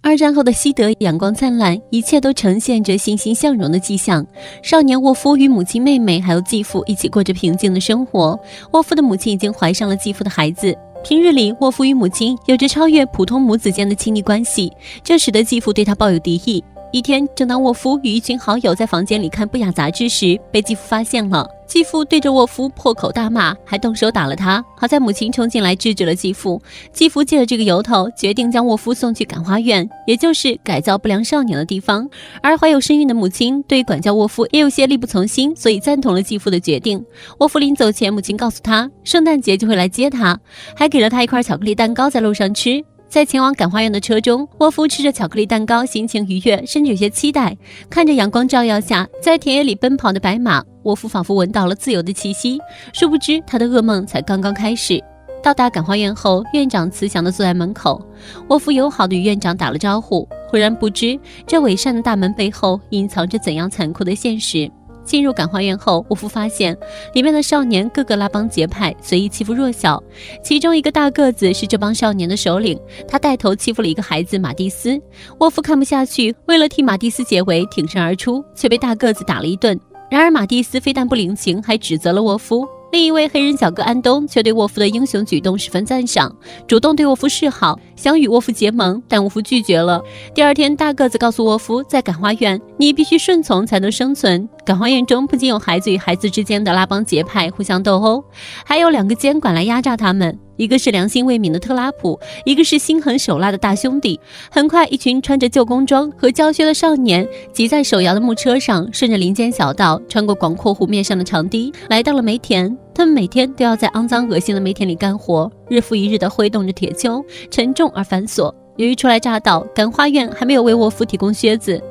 二战后的西德阳光灿烂，一切都呈现着欣欣向荣的迹象。少年沃夫与母亲、妹妹还有继父一起过着平静的生活。沃夫的母亲已经怀上了继父的孩子。平日里，沃夫与母亲有着超越普通母子间的亲密关系，这使得继父对他抱有敌意。一天，正当沃夫与一群好友在房间里看不雅杂志时，被继父发现了。继父对着沃夫破口大骂，还动手打了他。好在母亲冲进来制止了继父。继父借了这个由头，决定将沃夫送去感化院，也就是改造不良少年的地方。而怀有身孕的母亲对管教沃夫也有些力不从心，所以赞同了继父的决定。沃夫临走前，母亲告诉他，圣诞节就会来接他，还给了他一块巧克力蛋糕在路上吃。在前往感化院的车中，沃夫吃着巧克力蛋糕，心情愉悦，甚至有些期待。看着阳光照耀下在田野里奔跑的白马，沃夫仿佛闻到了自由的气息。殊不知，他的噩梦才刚刚开始。到达感化院后，院长慈祥地坐在门口。沃夫友好地与院长打了招呼，忽然不知这伪善的大门背后隐藏着怎样残酷的现实。进入感化院后，沃夫发现里面的少年个个拉帮结派，随意欺负弱小。其中一个大个子是这帮少年的首领，他带头欺负了一个孩子马蒂斯。沃夫看不下去，为了替马蒂斯解围，挺身而出，却被大个子打了一顿。然而马蒂斯非但不领情，还指责了沃夫。另一位黑人小哥安东却对沃夫的英雄举动十分赞赏，主动对沃夫示好，想与沃夫结盟，但沃夫拒绝了。第二天，大个子告诉沃夫，在感化院，你必须顺从才能生存。感化院中不仅有孩子与孩子之间的拉帮结派互相斗殴，还有两个监管来压榨他们，一个是良心未泯的特拉普，一个是心狠手辣的大兄弟。很快，一群穿着旧工装和胶靴的少年挤在手摇的木车上，顺着林间小道，穿过广阔湖面上的长堤，来到了煤田。他们每天都要在肮脏恶心的煤田里干活，日复一日地挥动着铁锹，沉重而繁琐。由于初来乍到，感化院还没有为沃夫提供靴子，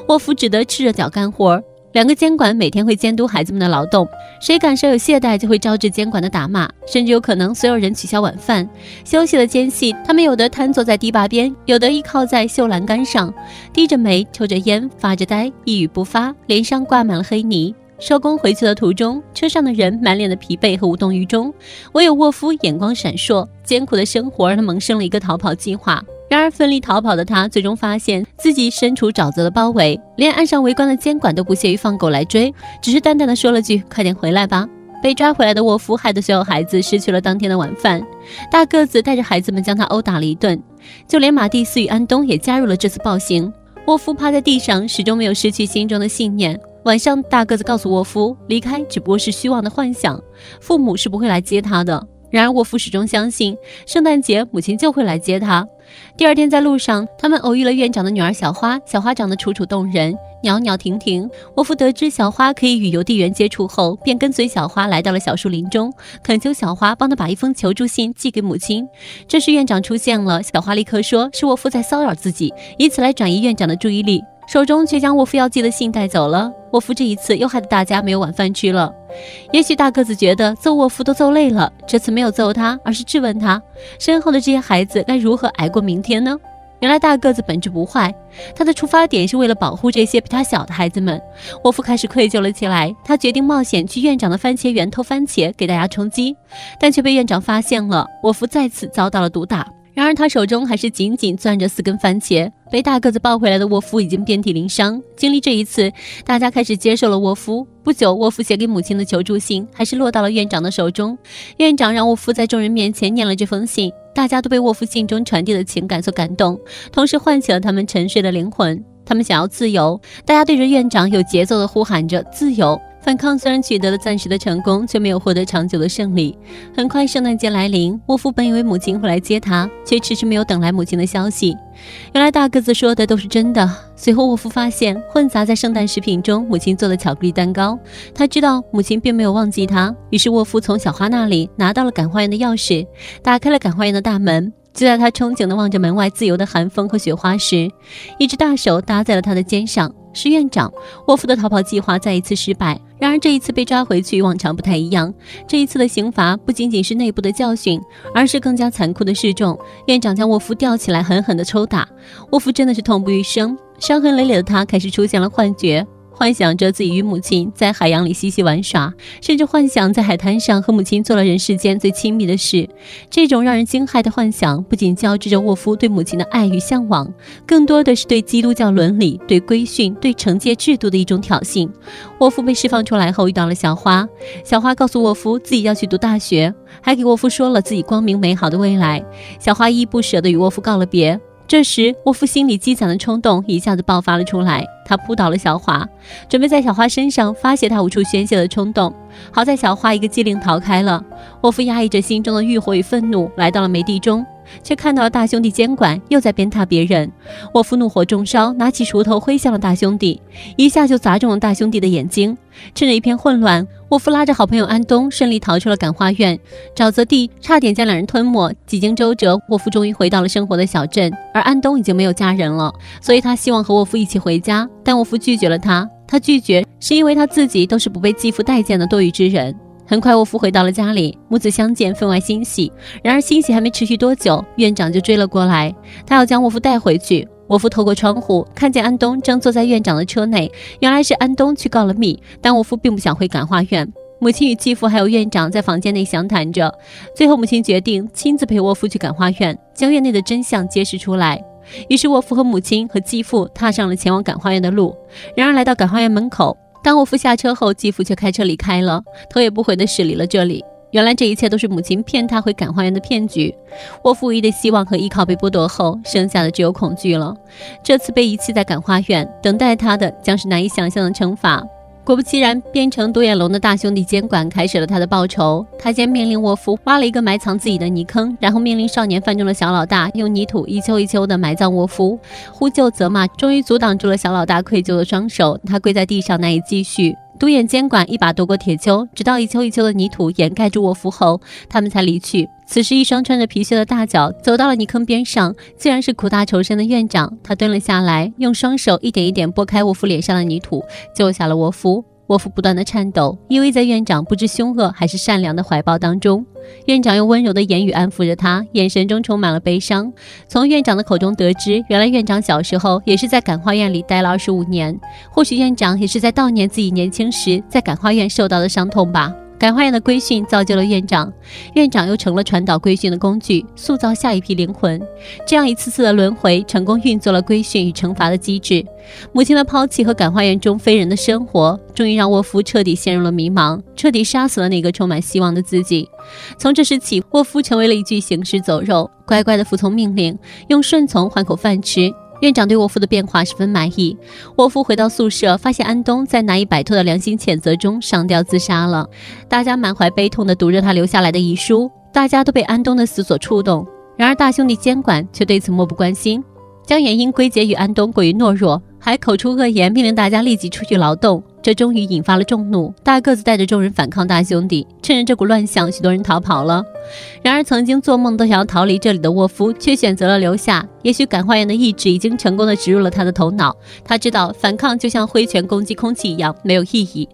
沃夫只得赤着脚干活。两个监管每天会监督孩子们的劳动，谁敢稍有懈怠就会招致监管的打骂，甚至有可能所有人取消晚饭。休息的间隙，他们有的瘫坐在堤坝边，有的依靠在锈栏杆上，低着眉，抽着烟，发着呆，一语不发，脸上挂满了黑泥。收工回去的途中，车上的人满脸的疲惫和无动于衷，唯有沃夫眼光闪烁。艰苦的生活让他萌生了一个逃跑计划。然而奋力逃跑的他最终发现自己身处沼泽的包围，连岸上围观的监管都不屑于放狗来追，只是淡淡的说了句快点回来吧。被抓回来的沃夫害得所有孩子失去了当天的晚饭，大个子带着孩子们将他殴打了一顿，就连马蒂斯与安东也加入了这次暴行。沃夫趴在地上，始终没有失去心中的信念。晚上，大个子告诉沃夫，离开只不过是虚妄的幻想，父母是不会来接他的。然而沃夫始终相信，圣诞节母亲就会来接他。第二天在路上，他们偶遇了院长的女儿小花，小花长得楚楚动人，袅袅婷婷。沃夫得知小花可以与邮递员接触后，便跟随小花来到了小树林中，恳求小花帮他把一封求助信寄给母亲。这时院长出现了，小花立刻说是沃夫在骚扰自己，以此来转移院长的注意力，手中却将沃夫要寄的信带走了。沃夫这一次又害得大家没有晚饭吃了。也许大个子觉得揍沃夫都揍累了，这次没有揍他，而是质问他身后的这些孩子该如何挨过明天呢？原来大个子本质不坏，他的出发点是为了保护这些比他小的孩子们。沃夫开始愧疚了起来，他决定冒险去院长的番茄园偷番茄给大家充饥，但却被院长发现了。沃夫再次遭到了毒打，然而他手中还是紧紧攥着4根番茄。被大个子抱回来的沃夫已经遍体鳞伤。经历这一次，大家开始接受了沃夫。不久，沃夫写给母亲的求助信还是落到了院长的手中。院长让沃夫在众人面前念了这封信，大家都被沃夫信中传递的情感所感动，同时唤起了他们沉睡的灵魂。他们想要自由，大家对着院长有节奏地呼喊着自由。反抗虽然取得了暂时的成功，却没有获得长久的胜利。很快圣诞节来临，沃夫本以为母亲会来接他，却迟迟没有等来母亲的消息。原来大个子说的都是真的。随后沃夫发现混杂在圣诞食品中母亲做的巧克力蛋糕，他知道母亲并没有忘记他，于是沃夫从小花那里拿到了感化院的钥匙，打开了感化院的大门。就在他憧憬地望着门外自由的寒风和雪花时，一只大手搭在了他的肩上，是院长。沃夫的逃跑计划再一次失败，然而这一次被抓回去与往常不太一样。这一次的刑罚不仅仅是内部的教训，而是更加残酷的示众。院长将沃夫吊起来狠狠地抽打，沃夫真的是痛不欲生，伤痕累累的他开始出现了幻觉。幻想着自己与母亲在海洋里嬉戏玩耍，甚至幻想在海滩上和母亲做了人世间最亲密的事。这种让人惊骇的幻想不仅交织着沃夫对母亲的爱与向往，更多的是对基督教伦理、对规训、对惩戒制度的一种挑衅。沃夫被释放出来后遇到了小花，小花告诉沃夫自己要去读大学，还给沃夫说了自己光明美好的未来。小花依依不舍地与沃夫告了别。这时沃夫心里积攒的冲动一下子爆发了出来，他扑倒了小花，准备在小花身上发泄他无处宣泄的冲动。好在小花一个机灵逃开了。沃夫压抑着心中的欲火与愤怒来到了梅地中，却看到了大兄弟监管又在鞭挞别人。沃夫怒火中烧，拿起锄头挥向了大兄弟，一下就砸中了大兄弟的眼睛。趁着一片混乱，沃夫拉着好朋友安东顺利逃出了感化院，沼泽地差点将两人吞没。几经周折，沃夫终于回到了生活的小镇，而安东已经没有家人了，所以他希望和沃夫一起回家，但沃夫拒绝了他。他拒绝是因为他自己都是不被继父待见的多余之人。很快沃夫回到了家里，母子相见分外欣喜。然而欣喜还没持续多久，院长就追了过来，他要将沃夫带回去。沃夫透过窗户看见安东正坐在院长的车内，原来是安东去告了密，但沃夫并不想回感化院。母亲与继父还有院长在房间内详谈着，最后母亲决定亲自陪沃夫去感化院，将院内的真相揭示出来。于是沃夫和母亲和继父踏上了前往感化院的路。然而来到感化院门口，当沃夫下车后，继父却开车离开了，头也不回地驶离了这里。原来这一切都是母亲骗他回感化院的骗局。沃夫唯一的希望和依靠被剥夺后，剩下的只有恐惧了。这次被遗弃在感化院，等待他的将是难以想象的惩罚。果不其然，变成独眼龙的大兄弟监管开始了他的报仇。他先命令沃夫挖了一个埋藏自己的泥坑，然后命令少年犯中的小老大用泥土一丘一丘地埋葬沃夫。呼救责骂终于阻挡住了小老大愧疚的双手，他跪在地上难以继续。独眼监管一把夺过铁锹，直到一丘一丘的泥土掩盖住沃夫后，他们才离去。此时一双穿着皮靴的大脚走到了泥坑边上，竟然是苦大仇深的院长。他蹲了下来，用双手一点一点拨开沃夫脸上的泥土，救下了沃夫。沃夫不断的颤抖，依偎在院长不知凶恶还是善良的怀抱当中。院长用温柔的言语安抚着他，眼神中充满了悲伤。从院长的口中得知，原来院长小时候也是在感化院里待了25年，或许院长也是在悼念自己年轻时在感化院受到的伤痛吧。感化院的规训造就了院长，院长又成了传导规训的工具，塑造下一批灵魂。这样一次次的轮回，成功运作了规训与惩罚的机制。母亲的抛弃和感化院中非人的生活，终于让沃夫彻底陷入了迷茫，彻底杀死了那个充满希望的自己。从这时起，沃夫成为了一具行尸走肉，乖乖地服从命令，用顺从换口饭吃。院长对沃夫的变化十分满意。沃夫回到宿舍，发现安东在难以摆脱的良心谴责中上吊自杀了。大家满怀悲痛地读着他留下来的遗书，大家都被安东的死所触动。然而大兄弟监管却对此漠不关心，将原因归结于安东过于懦弱，还口出恶言，命令大家立即出去劳动。这终于引发了众怒，大个子带着众人反抗大兄弟。趁着这股乱象，许多人逃跑了。然而曾经做梦都想要逃离这里的沃夫却选择了留下。也许感化院的意志已经成功地植入了他的头脑，他知道反抗就像挥拳攻击空气一样没有意义。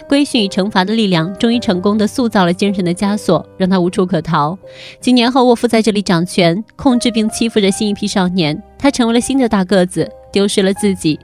规训与惩罚的力量终于成功地塑造了精神的枷锁，让他无处可逃。几年后，沃夫在这里掌权，控制并欺负着新一批少年，他成为了新的大个子，丢失了自己。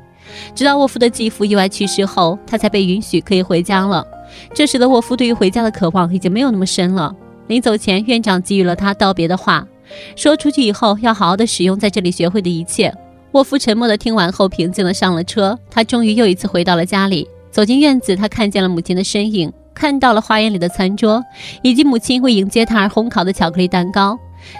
直到沃夫的继父意外去世后，他才被允许可以回家了。这时的沃夫对于回家的渴望已经没有那么深了。临走前，院长给予了他道别的话，说出去以后要好好的使用在这里学会的一切。沃夫沉默地听完后，平静地上了车。他终于又一次回到了家里。走进院子，他看见了母亲的身影，看到了花园里的餐桌，以及母亲为迎接他而烘烤的巧克力蛋糕。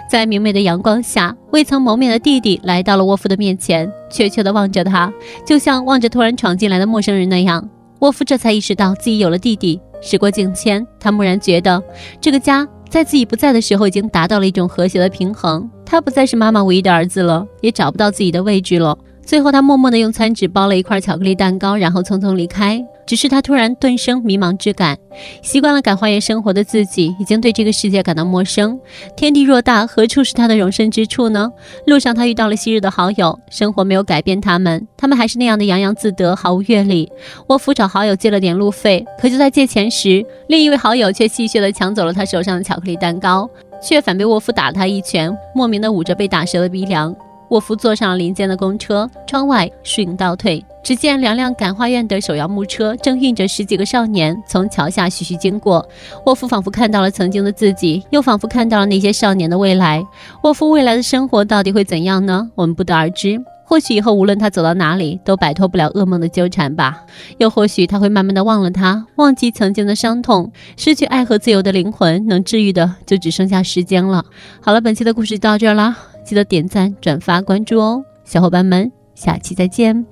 在明媚的阳光下，未曾谋面的弟弟来到了沃夫的面前，怯怯地望着他，就像望着突然闯进来的陌生人那样。沃夫这才意识到自己有了弟弟。时过境迁，他蓦然觉得这个家在自己不在的时候已经达到了一种和谐的平衡。他不再是妈妈唯一的儿子了，也找不到自己的位置了。最后他默默地用餐纸包了一块巧克力蛋糕，然后匆匆离开。只是他突然顿生迷茫之感，习惯了感化院生活的自己已经对这个世界感到陌生。天地偌大，何处是他的容身之处呢？路上他遇到了昔日的好友，生活没有改变他们还是那样的洋洋自得，毫无阅历。沃夫找好友借了点路费，可就在借钱时，另一位好友却戏谑地抢走了他手上的巧克力蛋糕，却反被沃夫打他一拳，莫名地捂着被打折的鼻梁。沃夫坐上了林间的公车，窗外树影倒退，只见2辆感化院的手摇木车正运着10几个少年从桥下徐徐经过。沃夫仿佛看到了曾经的自己，又仿佛看到了那些少年的未来。沃夫未来的生活到底会怎样呢？我们不得而知。或许以后无论他走到哪里，都摆脱不了噩梦的纠缠吧。又或许他会慢慢的忘了他，忘记曾经的伤痛。失去爱和自由的灵魂，能治愈的就只剩下时间了。好了，本期的故事就到这儿啦，记得点赞、转发、关注哦，小伙伴们，下期再见。